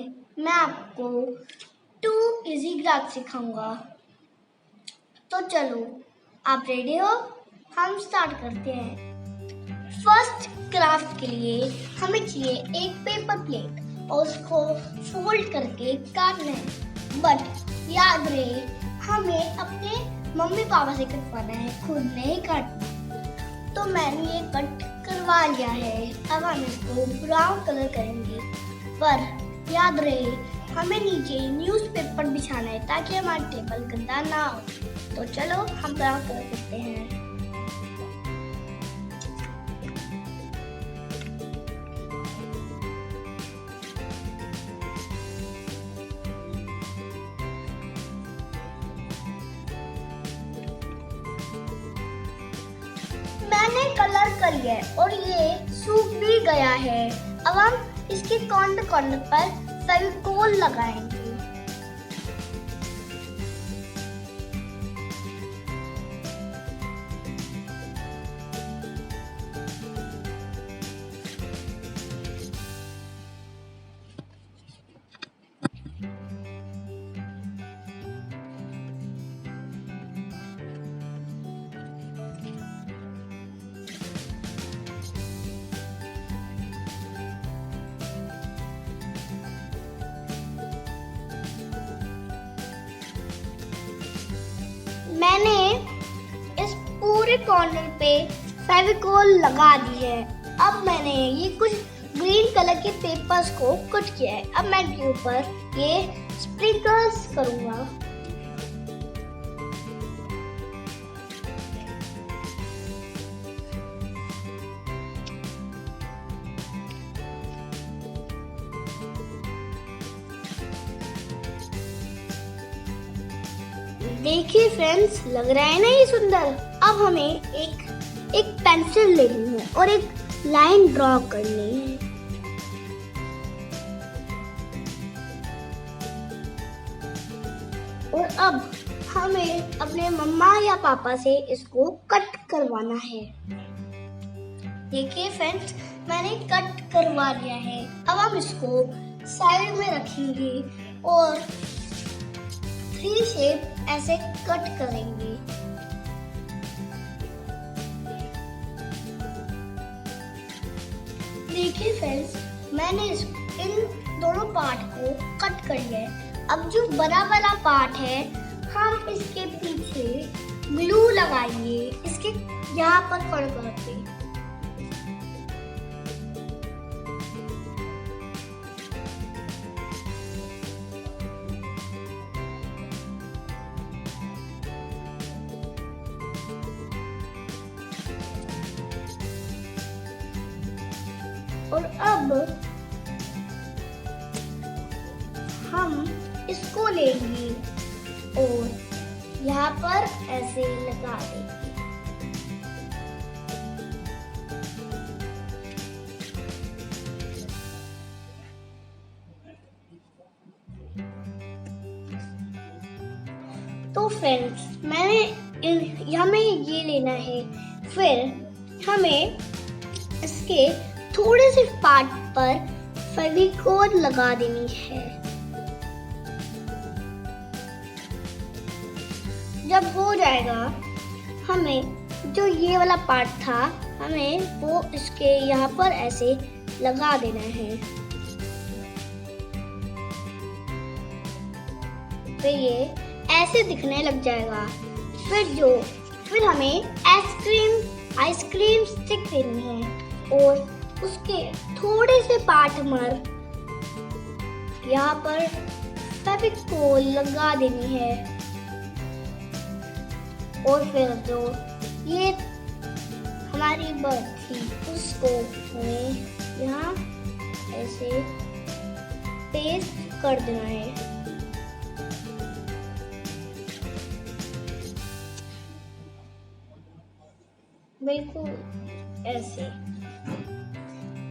मैं आपको 2 easy graph सिखाऊंगा। तो चलो, आप रेडी हो? हम स्टार्ट करते हैं। फर्स्ट क्राफ्ट के लिए हमें चाहिए एक पेपर प्लेट और उसको फोल्ड करके काटना है। बट याद रहे, हमें अपने मम्मी पापा से कटवाना है, खुद नहीं काटना। तो मैंने ये कट करवा लिया है। अब हम इसको ब्राउन कलर करेंगे। पर याद रहे, हमें नीचे न्यूज़पेपर बिछाना है ताकि हमारा टेबल गंदा ना हो। तो चलो हम ब्राउन कलर करते हैं। मैंने कलर कर लिया है और ये सूख भी गया है। अब हम इसके कॉर्नर पर फेविकोल लगाएंगे। मैंने इस पूरे कॉर्नर पे फेविकोल लगा दी है। अब मैंने ये कुछ ग्रीन कलर के पेपर्स को कट किया है। अब मैं इनके ऊपर ये स्प्रिंकल्स करूंगा। देखिए फ्रेंड्स, लग रहा है ना ये सुंदर। अब हमें एक पेंसिल लेनी है और एक लाइन ड्रॉ करनी है। और अब हमें अपने मम्मा या पापा से इसको कट करवाना है। देखिए फ्रेंड्स, मैंने कट करवा लिया है। अब हम इसको साइड में रखेंगे और 3 शेप ऐसे कट करेंगे। देखिए फ्रेंड्स, मैंने इन दोनों पार्ट को कट कर लिया है। अब जो बड़ा वाला पार्ट है, हम इसके पीछे ग्लू लगाएंगे, इसके यहाँ पर कॉर्नर पे। और अब हम इसको लेंगे और यहाँ पर ऐसे लगा देंगे। तो फ्रेंड्स, हमें ये लेना है। फिर हमें इसके थोड़े से पार्ट पर फेविकोल लगा देनी है। जब हो जाएगा, हमें जो ये वाला पार्ट था, हमें वो इसके यहाँ पर ऐसे लगा देना है। फिर ये ऐसे दिखने लग जाएगा। फिर हमें आइसक्रीम स्टिक देनी है और उसके थोड़े से पार्ट पर यहाँ पर फेविकोल लगा देनी है। और फिर जो ये हमारी बर्ड थी, उसको हमें यहाँ ऐसे पेस्ट कर देना है। बिल्कुल ऐसे।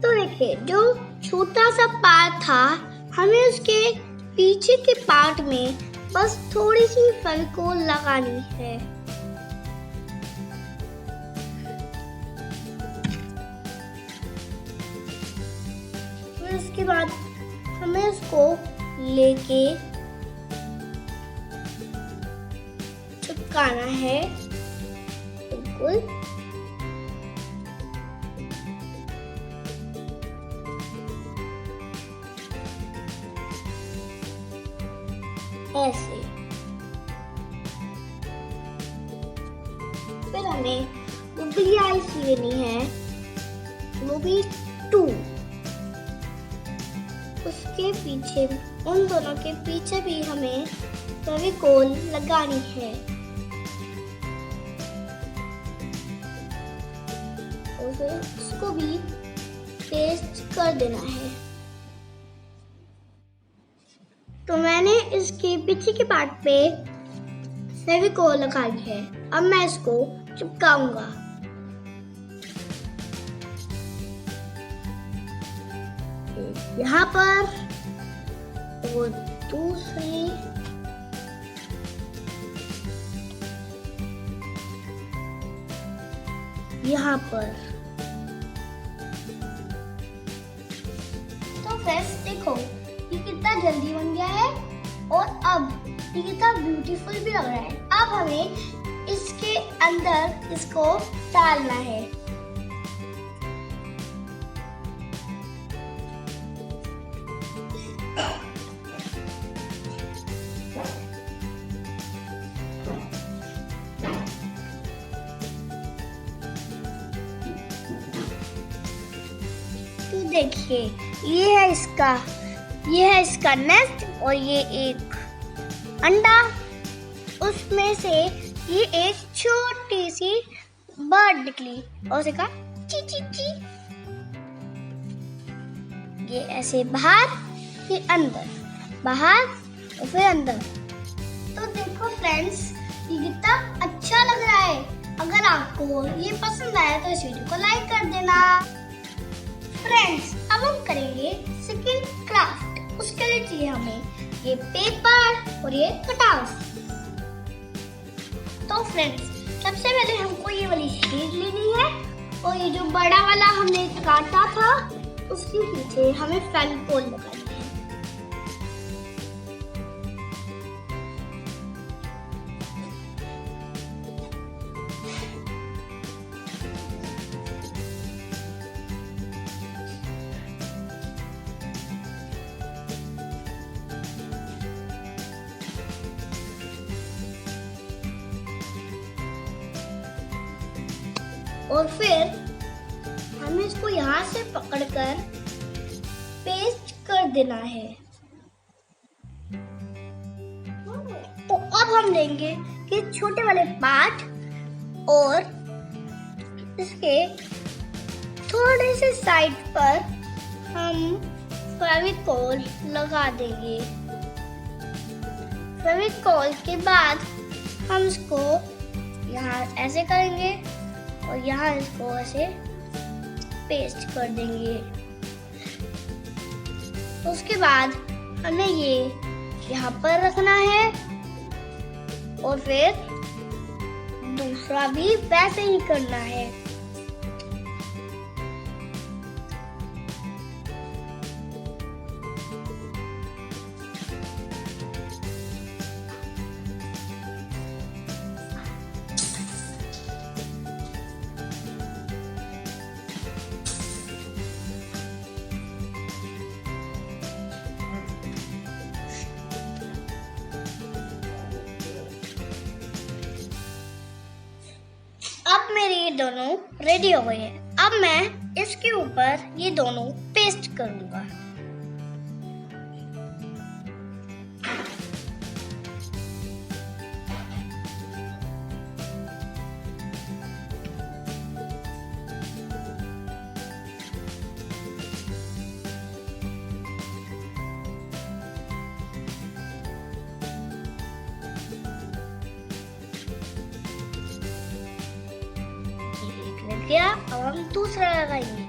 तो देखिए, जो छोटा सा पार्ट था, हमें उसके पीछे के पार्ट में बस थोड़ी सी फेविकोल लगानी है। फिर उसके बाद हमें उसको लेके चिपकाना है बिल्कुल ऐसे। फिर हमें उबली आइस लेनी है, वो भी 2। उसके पीछे, उन दोनों के पीछे भी हमें फेविकोल लगानी है और फिर उसको भी पेस्ट कर देना है। तो मैंने इसके पीछे के पार्ट पे फेविकोल लगाई है। अब मैं इसको चिपकाऊंगा। यहाँ पर और दूसरी यहाँ पर। तो फ्रेंड्स देखो ये कितना जल्दी बन गया है और अब ये कितना ब्यूटीफुल भी लग रहा है। अब हमें इसके अंदर इसको डालना है। तो देखिए ये है इसका नेस्ट और ये एक अंडा। उसमें से ये एक छोटी सी बर्ड निकली और उसे कहा ची ची ची। ये ऐसे बाहर फिर अंदर, बाहर और फिर अंदर। तो देखो फ्रेंड्स ये कितना अच्छा लग रहा है। अगर आपको ये पसंद आया तो इस वीडियो को लाइक कर देना। फ्रेंड्स अब हम करेंगे सेकंड क्राफ्ट। उसके लिए चाहिए हमें ये पेपर और ये कटार्स। तो फ्रेंड्स सबसे पहले हमको ये वाली शीट लेनी है और ये जो बड़ा वाला हमने काटा था उसके पीछे हमें फेविकोल लगानी है। और फिर हमें इसको यहाँ से पकड़कर पेस्ट कर देना है। तो अब हम लेंगे कि छोटे वाले पार्ट और इसके थोड़े से साइड पर हम फेविकोल लगा देंगे। फेविकोल के बाद हम इसको यहाँ ऐसे करेंगे और यहाँ इसको ऐसे पेस्ट कर देंगे। उसके बाद हमें ये यहाँ पर रखना है और फिर दूसरा भी वैसे ही करना है। अब मेरे ये दोनों रेडी हो गए हैं। अब मैं इसके ऊपर ये दोनों पेस्ट करूंगा। लग गया। अब हम दूसरा लगाएंगे।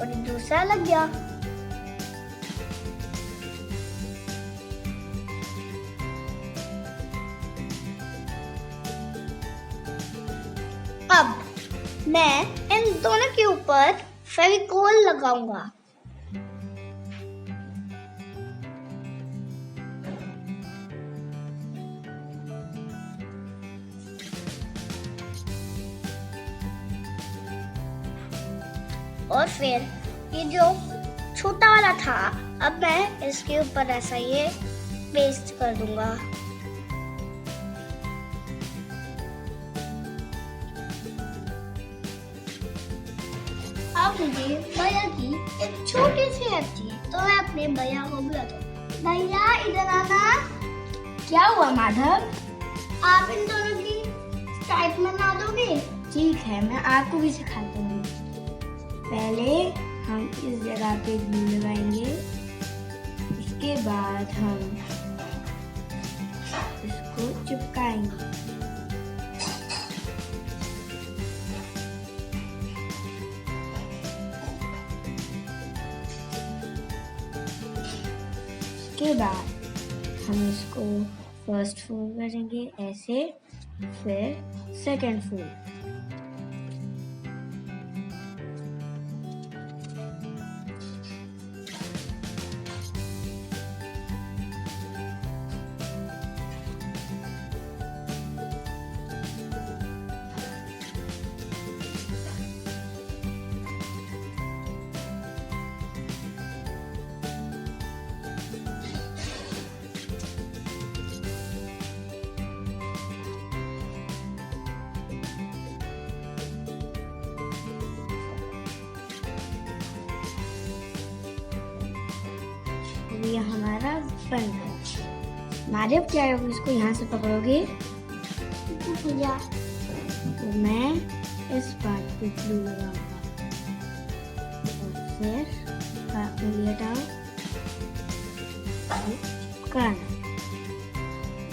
और दूसरा लग गया। अब मैं इन दोनों के ऊपर फेविकोल लगाऊंगा। और फिर ये जो छोटा वाला था, अब मैं इसके ऊपर ऐसा ये पेस्ट कर दूंगा। अब मुझे भैया की एक छोटी सी हेल्प चाहिए, तो मैं अपने भैया को बुलाता हूँ। भैया इधर आना। क्या हुआ माधव? आप इन दोनों की स्ट्राइप बना दोगे? ठीक है, मैं आपको भी सिखाता हूँ। पहले हम इस जगह पे ग्लू लगाएंगे, इसके बाद हम इसको चिपकाएंगे। इसके बाद हम इसको फर्स्ट फोल्ड करेंगे ऐसे, फिर सेकंड फोल्ड। ये हमारा बन गया। माधव क्या है, इसको यहाँ से पकड़ोगे भैया। तो मैं इस पार्ट पे ग्लू लगाऊंगा और फिर उंगली हटाओ, चिपकाना।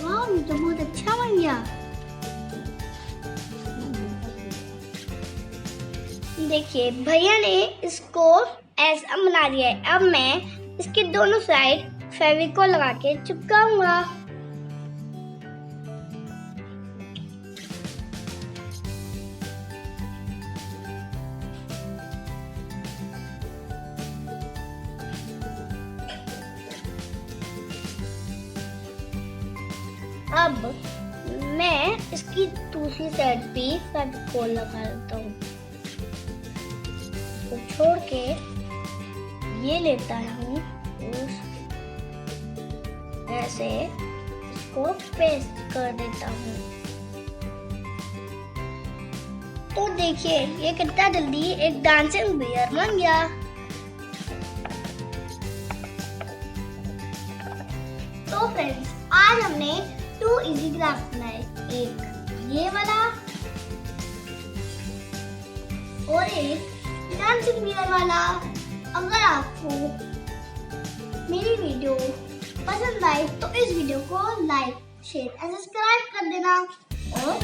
वाह, ये तो बहुत अच्छा बन गया। देखिए भैया ने इसको ऐसा बना दिया है। अब मैं इसके दोनों साइड फेविकोल लगा के चिपकाऊंगा। अब मैं इसकी दूसरी साइड भी फेविकोल लगा देता हूँ। तो छोड़ के ये लेता हूँ और ऐसे इसको पेस्ट कर देता हूँ। तो देखिए ये कितना जल्दी एक डांसिंग बियर बन गया। तो फ्रेंड्स, आज हमने 2 इजी क्राफ्ट बनाए, एक ये वाला और एक डांसिंग बियर वाला। अगर आपको मेरी वीडियो पसंद आई तो इस वीडियो को लाइक, शेयर और सब्सक्राइब कर देना। और